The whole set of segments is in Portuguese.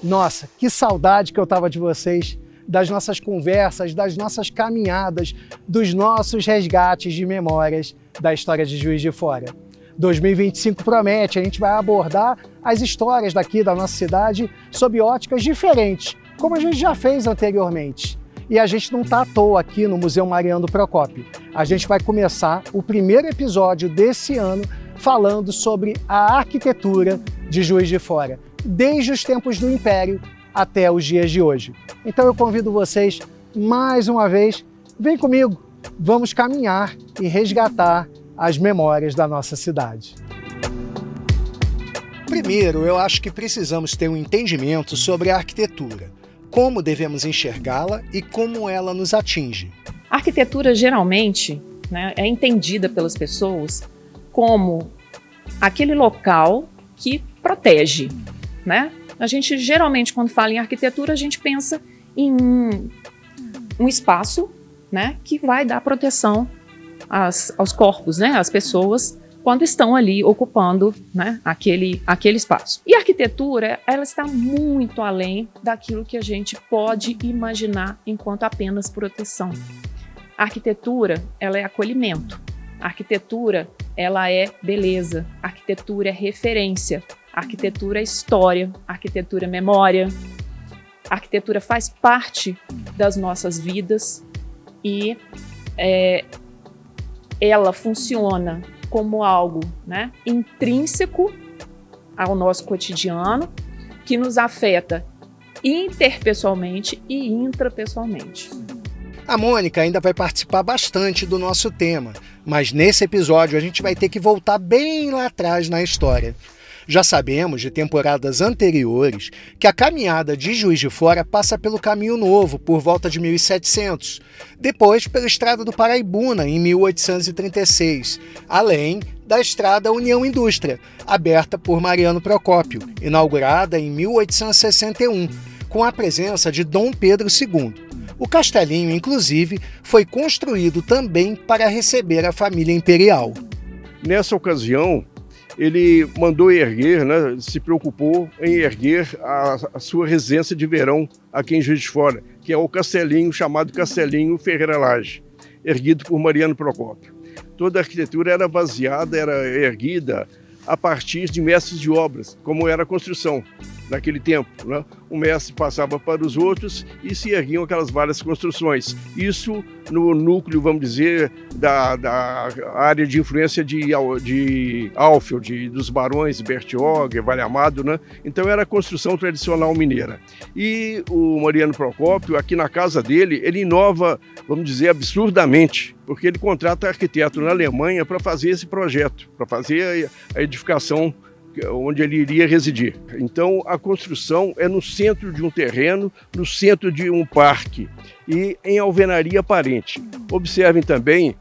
Nossa, que saudade que eu tava de vocês, das nossas conversas, das nossas caminhadas, dos nossos resgates de memórias da história de Juiz de Fora. 2025 promete, a gente vai abordar as histórias daqui da nossa cidade sob óticas diferentes, como a gente já fez anteriormente. E a gente não está à toa aqui no Museu Mariano Procópio. A gente vai começar o primeiro episódio desse ano falando sobre a arquitetura de Juiz de Fora, desde os tempos do Império até os dias de hoje. Então eu convido vocês, mais uma vez, vem comigo, vamos caminhar e resgatar as memórias da nossa cidade. Primeiro, eu acho que precisamos ter um entendimento sobre a arquitetura, como devemos enxergá-la e como ela nos atinge. A arquitetura, geralmente, é entendida pelas pessoas como aquele local que protege, A gente, geralmente, quando fala em arquitetura, a gente pensa em um espaço, que vai dar proteção aos corpos, às pessoas, quando estão ali ocupando aquele espaço. E a arquitetura, ela está muito além daquilo que a gente pode imaginar enquanto apenas proteção. A arquitetura, ela é acolhimento. A arquitetura, ela é beleza. A arquitetura é referência. A arquitetura é história. A arquitetura é memória. A arquitetura faz parte das nossas vidas e ela funciona como algo intrínseco ao nosso cotidiano, que nos afeta interpessoalmente e intrapessoalmente. A Mônica ainda vai participar bastante do nosso tema, mas nesse episódio a gente vai ter que voltar bem lá atrás na história. Já sabemos de temporadas anteriores que a caminhada de Juiz de Fora passa pelo Caminho Novo por volta de 1700, depois pela Estrada do Paraibuna em 1836, além da Estrada União Indústria, aberta por Mariano Procópio, inaugurada em 1861, com a presença de Dom Pedro II. O castelinho, inclusive, foi construído também para receber a família imperial. Nessa ocasião, ele mandou erguer, se preocupou em erguer a sua residência de verão aqui em Juiz de Fora, que é o castelinho chamado Castelinho Ferreira Lage, erguido por Mariano Procópio. Toda a arquitetura era baseada, era erguida a partir de mestres de obras, como era a construção naquele tempo. O mestre passava para os outros e se erguiam aquelas várias construções. Isso no núcleo, vamos dizer, da área de influência de Alfeld, dos barões Bertioga, Vale Amado, Então era a construção tradicional mineira. E o Mariano Procópio, aqui na casa dele, ele inova, vamos dizer, absurdamente, porque ele contrata arquiteto na Alemanha para fazer esse projeto, para fazer a edificação onde ele iria residir. Então, a construção é no centro de um terreno, no centro de um parque e em alvenaria aparente. Observem também,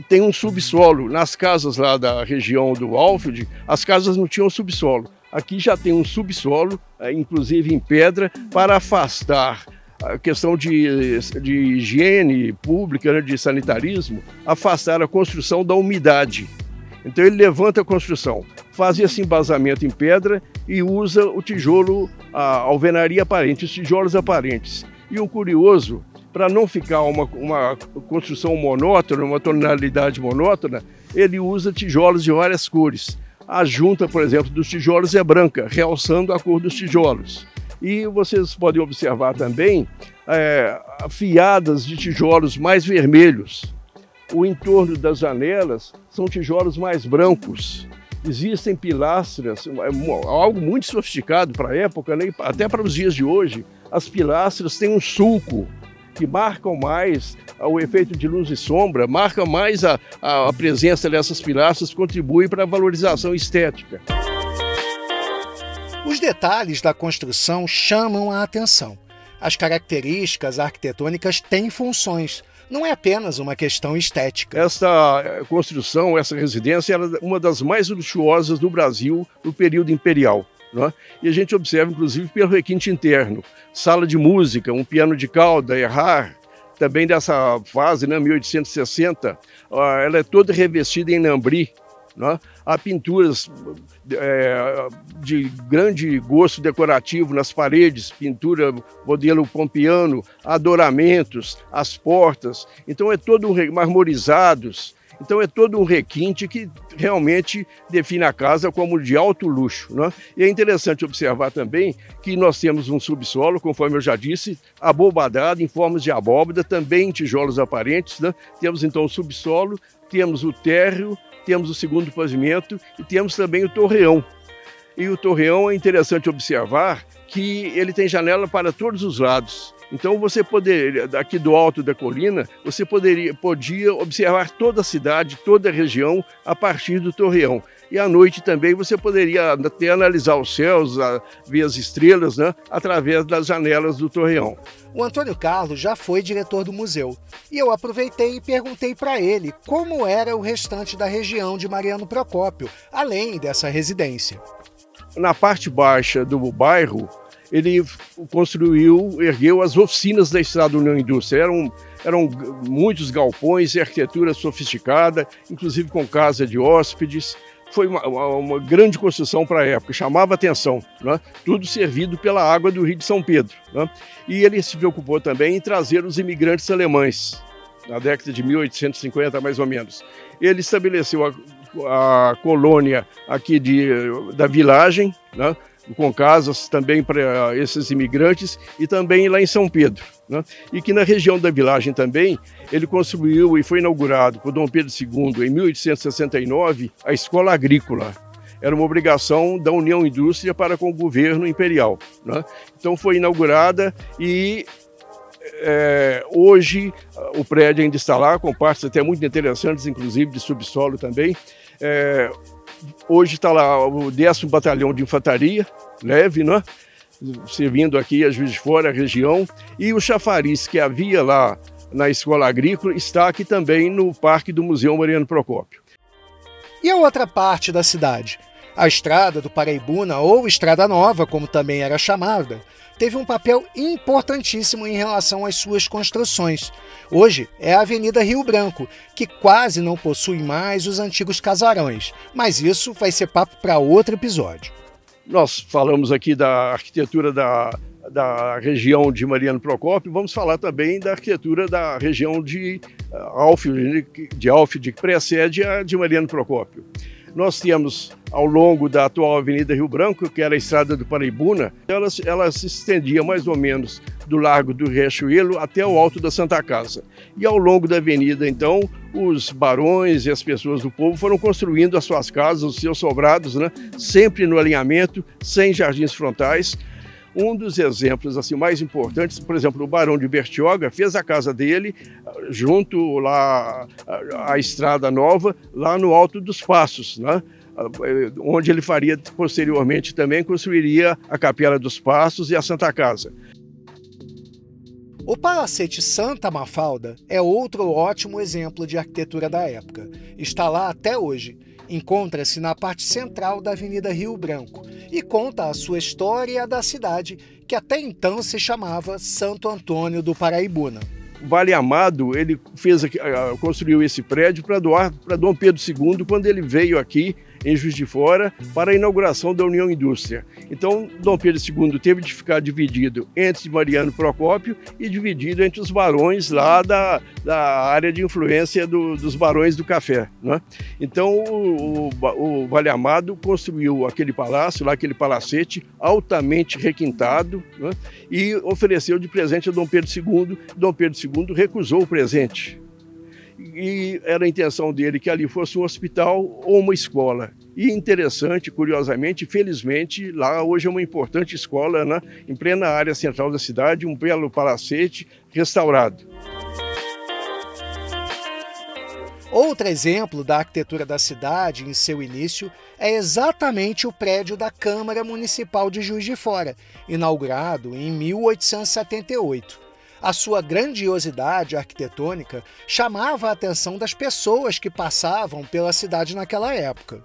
tem um subsolo. Nas casas lá da região do Alfeld, as casas não tinham subsolo. Aqui já tem um subsolo, inclusive em pedra, para afastar a questão de higiene pública, de sanitarismo, afastar a construção da umidade. Então ele levanta a construção, faz esse embasamento em pedra e usa o tijolo, a alvenaria aparente, os tijolos aparentes. E o curioso, para não ficar uma construção monótona, uma tonalidade monótona, ele usa tijolos de várias cores. A junta, por exemplo, dos tijolos é branca, realçando a cor dos tijolos. E vocês podem observar também fiadas de tijolos mais vermelhos. O entorno das janelas são tijolos mais brancos. Existem pilastras, algo muito sofisticado para a época, até para os dias de hoje. As pilastras têm um sulco que marcam mais o efeito de luz e sombra, marca mais a presença dessas pilastras, contribui para a valorização estética. Os detalhes da construção chamam a atenção. As características arquitetônicas têm funções. Não é apenas uma questão estética. Essa construção, essa residência, era uma das mais luxuosas do Brasil no período imperial. E a gente observa, inclusive, pelo requinte interno. Sala de música, um piano de cauda, Errar, também dessa fase, 1860, ela é toda revestida em lambri, né? Há pinturas de grande gosto decorativo nas paredes, pintura modelo pompiano, adoramentos, as portas. Então é todo marmorizados. Então é todo um requinte que realmente define a casa como de alto luxo, né? E é interessante observar também que nós temos um subsolo, conforme eu já disse, abobadado em formas de abóbada, também em tijolos aparentes, né? Temos então o subsolo, temos o térreo, temos o segundo pavimento e temos também o torreão. E o torreão é interessante observar que ele tem janela para todos os lados. Então você poderia, daqui do alto da colina, você podia observar toda a cidade, toda a região a partir do torreão. E à noite também você poderia até analisar os céus, ver as estrelas, né, através das janelas do torreão. O Antônio Carlos já foi diretor do museu e eu aproveitei e perguntei para ele como era o restante da região de Mariano Procópio, além dessa residência. Na parte baixa do bairro, ele ergueu as oficinas da Estrada União Indústria. Eram muitos galpões e arquitetura sofisticada, inclusive com casa de hóspedes. Foi uma grande construção para a época, chamava atenção, né? Tudo servido pela água do Rio de São Pedro, né? E ele se preocupou também em trazer os imigrantes alemães, na década de 1850 mais ou menos. Ele estabeleceu a colônia aqui da Vilagem, né? Com casas também para esses imigrantes e também lá em São Pedro, né? E que na região da Vilagem também ele construiu e foi inaugurado por Dom Pedro II em 1869 a Escola Agrícola. Era uma obrigação da União Indústria para com o governo imperial, né? Então foi inaugurada e hoje o prédio ainda está lá, com partes até muito interessantes, inclusive de subsolo também. Hoje está lá o 10º Batalhão de Infantaria Leve, né? Servindo aqui a Juiz de Fora, a região. E o chafariz que havia lá na Escola Agrícola está aqui também no Parque do Museu Mariano Procópio. E a outra parte da cidade? A Estrada do Paraibuna, ou Estrada Nova, como também era chamada, teve um papel importantíssimo em relação às suas construções. Hoje é a Avenida Rio Branco, que quase não possui mais os antigos casarões, mas isso vai ser papo para outro episódio. Nós falamos aqui da arquitetura da região de Mariano Procópio, vamos falar também da arquitetura da região de Alfide, que precede a de Mariano Procópio. Nós temos, ao longo da atual Avenida Rio Branco, que era a Estrada do Paraibuna, ela se estendia mais ou menos do Largo do Riachuelo até o Alto da Santa Casa. E ao longo da avenida, então, os barões e as pessoas do povo foram construindo as suas casas, os seus sobrados, né? Sempre no alinhamento, sem jardins frontais. Um dos exemplos assim, mais importantes, por exemplo, o Barão de Bertioga fez a casa dele junto lá à Estrada Nova, lá no Alto dos Passos, né? Onde ele faria posteriormente também, construiria a Capela dos Passos e a Santa Casa. O Palacete Santa Mafalda é outro ótimo exemplo de arquitetura da época. Está lá até hoje. Encontra-se na parte central da Avenida Rio Branco e conta a sua história e a da cidade, que até então se chamava Santo Antônio do Paraibuna. Vale Amado, ele construiu esse prédio para doar para Dom Pedro II quando ele veio aqui em Juiz de Fora para a inauguração da União Indústria. Então, Dom Pedro II teve de ficar dividido entre Mariano Procópio e dividido entre os barões lá da área de influência dos barões do café, né? Então, o Vale Amado construiu aquele palácio, lá aquele palacete altamente requintado, né? E ofereceu de presente a Dom Pedro II. Dom Pedro II recusou o presente. E era a intenção dele que ali fosse um hospital ou uma escola. E interessante, curiosamente, felizmente, lá hoje é uma importante escola, né? Em plena área central da cidade, um belo palacete restaurado. Outro exemplo da arquitetura da cidade em seu início é exatamente o prédio da Câmara Municipal de Juiz de Fora, inaugurado em 1878. A sua grandiosidade arquitetônica chamava a atenção das pessoas que passavam pela cidade naquela época.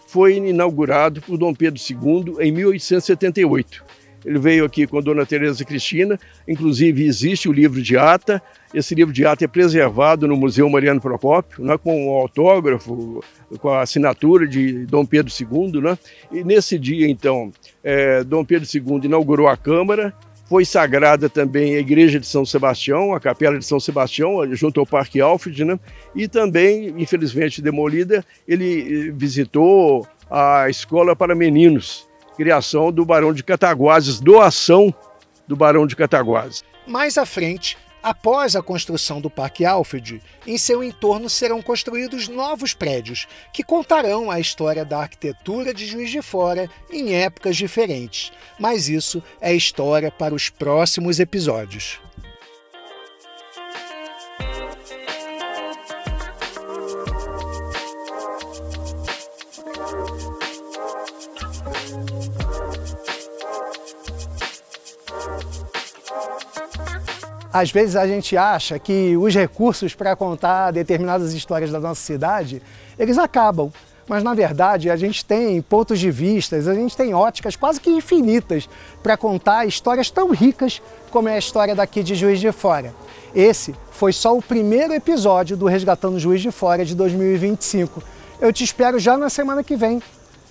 Foi inaugurado por Dom Pedro II em 1878. Ele veio aqui com a dona Tereza Cristina, inclusive existe o livro de ata. Esse livro de ata é preservado no Museu Mariano Procópio, né, com o autógrafo, com a assinatura de Dom Pedro II. Né? E nesse dia, então, Dom Pedro II inaugurou a Câmara. Foi sagrada também a Igreja de São Sebastião, a Capela de São Sebastião, junto ao Parque Alfred, né? E também, infelizmente demolida, ele visitou a Escola para Meninos, criação do Barão de Cataguases, doação do Barão de Cataguases. Mais à frente, após a construção do Parque Alfred, em seu entorno serão construídos novos prédios que contarão a história da arquitetura de Juiz de Fora em épocas diferentes. Mas isso é história para os próximos episódios. Às vezes a gente acha que os recursos para contar determinadas histórias da nossa cidade, eles acabam. Mas na verdade a gente tem pontos de vista, a gente tem óticas quase que infinitas para contar histórias tão ricas como é a história daqui de Juiz de Fora. Esse foi só o primeiro episódio do Resgatando Juiz de Fora de 2025. Eu te espero já na semana que vem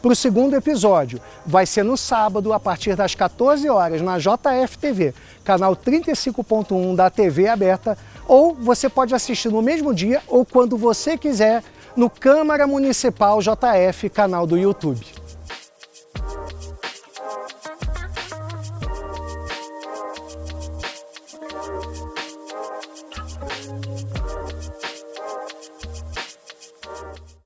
para o segundo episódio. Vai ser no sábado, a partir das 14 horas, na JF-TV, canal 35.1 da TV aberta, ou você pode assistir no mesmo dia ou quando você quiser no Câmara Municipal JF, canal do YouTube.